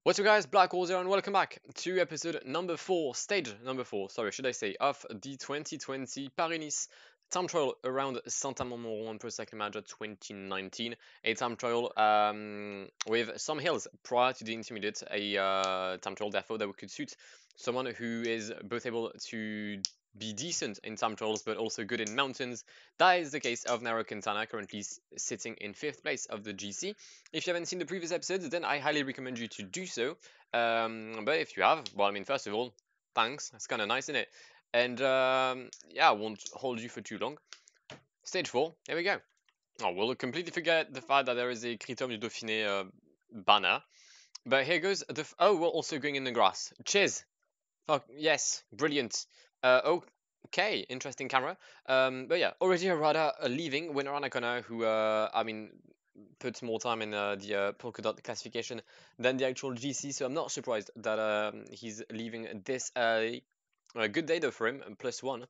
What's up guys, Black Horse here and welcome back to episode number 4, stage number 4, sorry, should I say, of the 2020 Paris-Nice time trial around Saint-Amand-Montrond Pro Cycling Manager 2019. A time trial with some hills prior to the intermediate, a time trial therefore that could suit someone who is both able to be decent in time trials but also good in mountains. That is the case of Nairo Quintana, currently sitting in 5th place of the GC. If you haven't seen the previous episodes, then I highly recommend you to do so. But if you have, well, I mean, first of all, thanks. That's kind of nice, isn't it? And yeah, I won't hold you for too long. Stage 4, here we go. Oh, we'll completely forget the fact that there is a Critérium du Dauphiné banner. But here goes the... oh, we're also going in the grass. Cheers. Fuck, yes, brilliant. Okay, interesting camera. But yeah, already a rider leaving, Winner Anacona, who, I mean, puts more time in the polka dot classification than the actual GC, so I'm not surprised that he's leaving this early. A good day though for him, +1.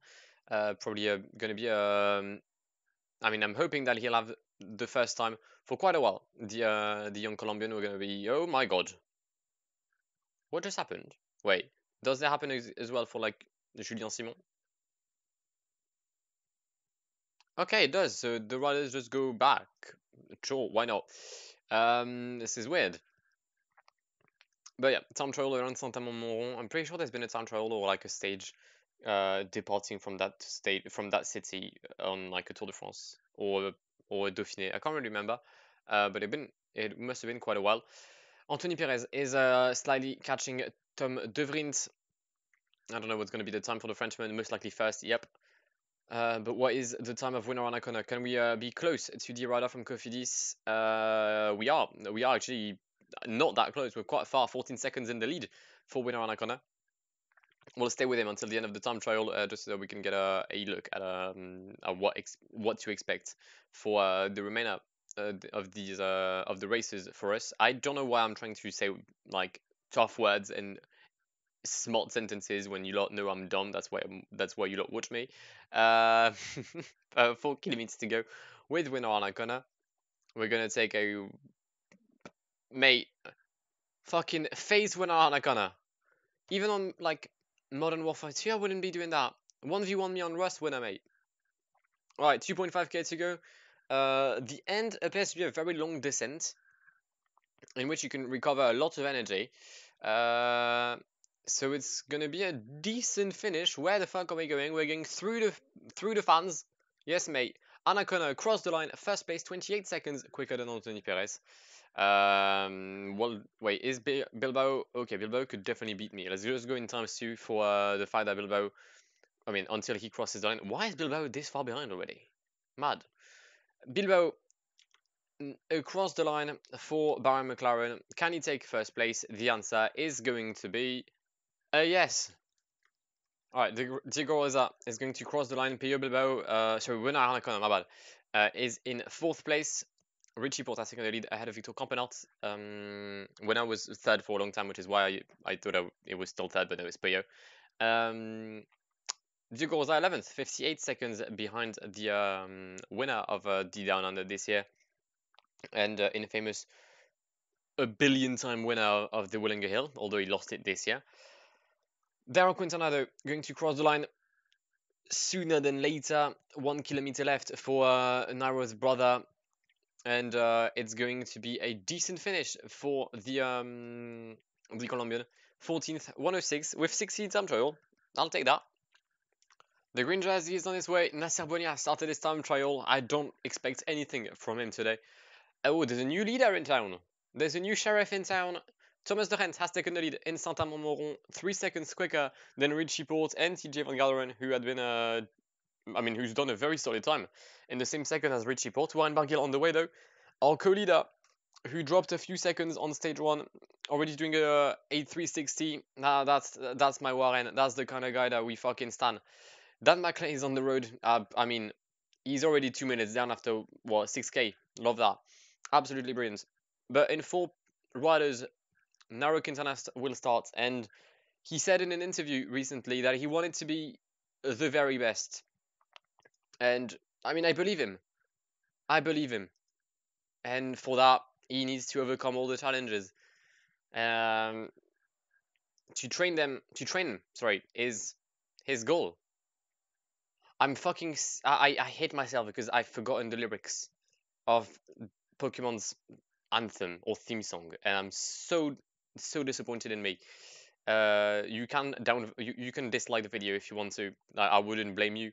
Probably going to be I mean, I'm hoping that he'll have the first time for quite a while. The young Colombian are going to be, oh my god, what just happened? Wait, does that happen as well for like Julien Simon? Okay, it does. So the riders just go back. Sure, why not? This is weird. But yeah, time trial around Saint-Amand-Montrond. I'm pretty sure there's been a time trial or like a stage departing from that state, from that city on like a Tour de France or a Dauphiné. I can't really remember, but it must have been quite a while. Anthony Perez is slightly catching Tom De Vriend. I don't know what's going to be the time for the Frenchman. Most likely first. Yep. But what is the time of Winner Anacona? Can we be close to the rider from Cofidis? We are. We are actually not that close. We're quite far, 14 seconds in the lead for Winner Anacona. We'll stay with him until the end of the time trial, just so that we can get a look at what to expect for the remainder of the races for us. I don't know why I'm trying to say like tough words and smart sentences when you lot know I'm dumb. That's why you lot watch me. 4 kilometers to go with Winner Anacona. We're gonna take a mate fucking phase Winner Anacona. Even on like Modern Warfare 2, I wouldn't be doing that. 1v1 me on Rust winner, mate. Alright, 2.5k to go. The end appears to be a very long descent in which you can recover a lot of energy. So it's gonna be a decent finish. Where the fuck are we going? We're going through the fans. Yes, mate. Anacona across the line, first place, 28 seconds quicker than Anthony Perez. Well, wait, is Bilbao okay? Bilbao could definitely beat me. Let's just go in times 2 for the fact that Bilbao, I mean, until he crosses the line. Why is Bilbao this far behind already? Mad. Bilbao across the line for Baron McLaren. Can he take first place? The answer is going to be a yes. Alright, Diego Rosa is going to cross the line. Pio Bilbao, sorry, Winner Anacona, my bad, is in 4th place. Richie Porte taking the lead ahead of Victor Campenaerts. When I was 3rd for a long time, which is why I thought it was still 3rd, but no, it's Pio. Diego Rosa 11th, 58 seconds behind the winner of the Down Under this year, and infamous a billion-time winner of the Willinger Hill, although he lost it this year. Nairo Quintana, though, going to cross the line sooner than later. 1 kilometer left for Nairo's brother, and it's going to be a decent finish for the Colombian. 14th, 106 with 16 time trial. I'll take that. The green jersey is on his way. Nasser Bonia started his time trial. I don't expect anything from him today. Oh, there's a new leader in town. There's a new sheriff in town. Thomas de Rent has taken the lead in Saint-Amand-Montrond, 3 seconds quicker than Richie Porte and TJ Van Galderen, who had been who's done a very solid time in the same second as Richie Porte. Warren Barguil on the way though. Our co-leader, who dropped a few seconds on stage 1, already doing a 8.360. Nah, that's my Warren. That's the kind of guy that we fucking stand. Dan McLean is on the road. I mean, he's already 2 minutes down after, what, 6k. Love that. Absolutely brilliant. But in 4 riders, Nairo Quintana will start. And he said in an interview recently that he wanted to be the very best. And, I mean, I believe him. I believe him. And for that, he needs to overcome all the challenges. To train them, sorry, is his goal. I hate myself because I've forgotten the lyrics of Pokemon's anthem or theme song, and I'm so disappointed in me. You can dislike the video if you want to. I wouldn't blame you.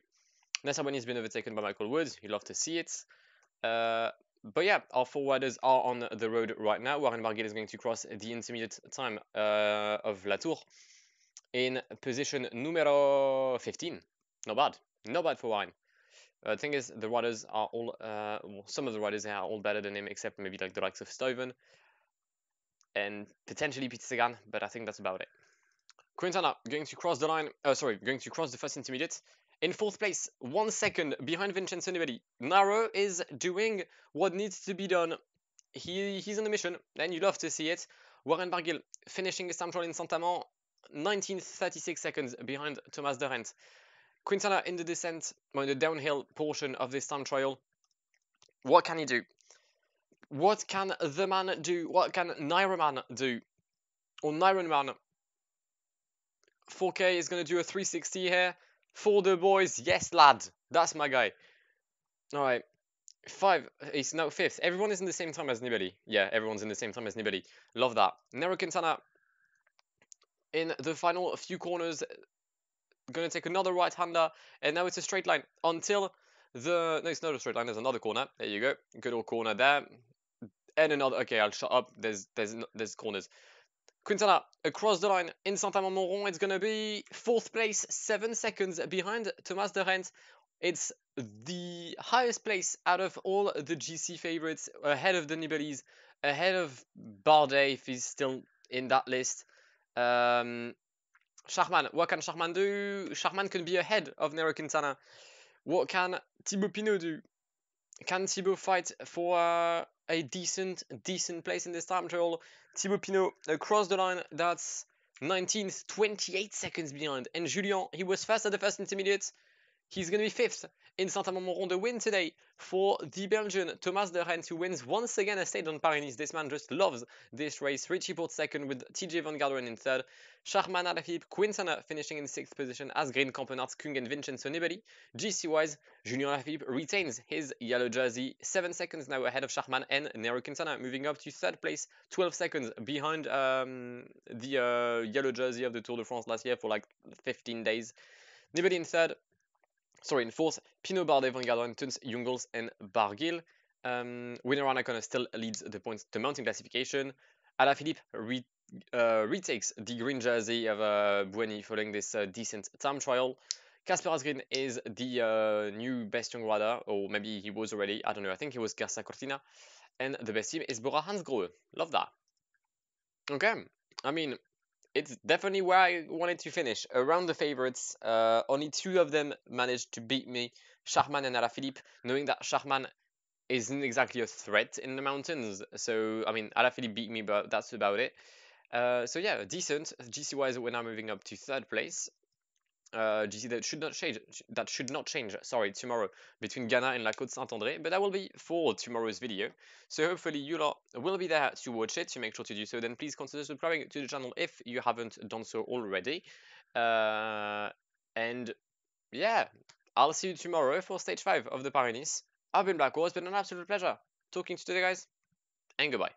Nessa Bunny's been overtaken by Michael Woods. You love to see it. But yeah, our 4 riders are on the road right now. Warren Barguil is going to cross the intermediate time of La Tour in position numero 15. Not bad. Not bad for Warren. The thing is, the riders are all, well, some of the riders are all better than him, except maybe like the likes of Stuyven and potentially Peter Sagan, but I think that's about it. Quintana going to cross the line, going to cross the first intermediate. In 4th place, 1 second behind Vincenzo Nibali. Nairo is doing what needs to be done. He's on the mission, and you love to see it. Warren Barguil finishing his time trial in Saint-Amand, 1936 seconds behind Thomas de Rent. Quintana in the descent, or in the downhill portion of this time trial. What can he do? What can the man do? What can Nairo Man do? Or Nairo Man? 4K is going to do a 360 here. For the boys, yes, lad. That's my guy. All right. 5. He's now 5th. Everyone is in the same time as Nibali. Yeah, everyone's in the same time as Nibali. Love that. Nairo Quintana in the final few corners. Going to take another right-hander. And now it's a straight line until the... No, it's not a straight line. There's another corner. There you go. Good old corner there. And another... Okay, I'll shut up. There's corners. Quintana across the line in Saint-Amand-Montrond. It's going to be 4th place, 7 seconds behind Thomas de Rent. It's the highest place out of all the GC favorites, ahead of the Nibalis, ahead of Bardet if he's still in that list. Schachmann, what can Schachmann do? Schachmann can be ahead of Nairo Quintana. What can Thibaut Pinot do? Can Thibaut fight for a decent place in this time trial? Thibaut Pinot across the line, that's 19th, 28 seconds behind. And Julien, he was first at the first intermediate. He's going to be 5th in Saint-Amand-Montrond. The win today for the Belgian Thomas de Rent, who wins once again a stage on Paris-Nice. This man just loves this race. Richie Porte 2nd with TJ Van Garderen in 3rd. Schachmann, Alaphilippe, Quintana finishing in 6th position as Green Campenart, Kung and Vincenzo Nibali. GC-wise, Julien Alaphilippe retains his yellow jersey. 7 seconds now ahead of Schachmann, and Nairo Quintana moving up to 3rd place, 12 seconds behind the yellow jersey of the Tour de France last year for like 15 days. Nibali in 3rd. Sorry, in 4th, Pinot, Bardet, Van Garderen, Tuns, Jungels, and Barguil. Winner Anacona still leads the mountain classification. Alaphilippe retakes the green jersey of Bueni following this decent time trial. Casper Asgreen is the new best young rider, or maybe he was already, I don't know, I think he was Garcia Cortina. And the best team is Bora Hansgrohe. Love that. Okay, I mean, it's definitely where I wanted to finish. Around the favorites, only 2 of them managed to beat me, Schachmann and Alaphilippe, knowing that Schachmann isn't exactly a threat in the mountains. So, I mean, Alaphilippe beat me, but that's about it. So yeah, decent. GC-wise, we're now moving up to 3rd place. GC that should not change, sorry, tomorrow between Ghana and La Côte Saint-André, but that will be for tomorrow's video. So hopefully you lot will be there to watch it. So make sure to do so. Then please consider subscribing to the channel if you haven't done so already. And yeah, I'll see you tomorrow for stage 5 of the Paris-Nice. I've been Black Horse. It's been an absolute pleasure talking to you today, guys, and goodbye.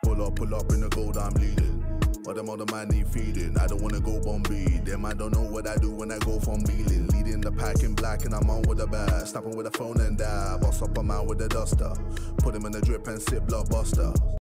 Pull up in the gold, I'm leading. But them other man need feeding. I don't wanna go Bombay. Them I don't know what I do when I go from Beeling. Leading the pack in black and I'm on with a bag. Snapping with a phone and die. Boss up a man with a duster. Put him in the drip and sip blockbuster.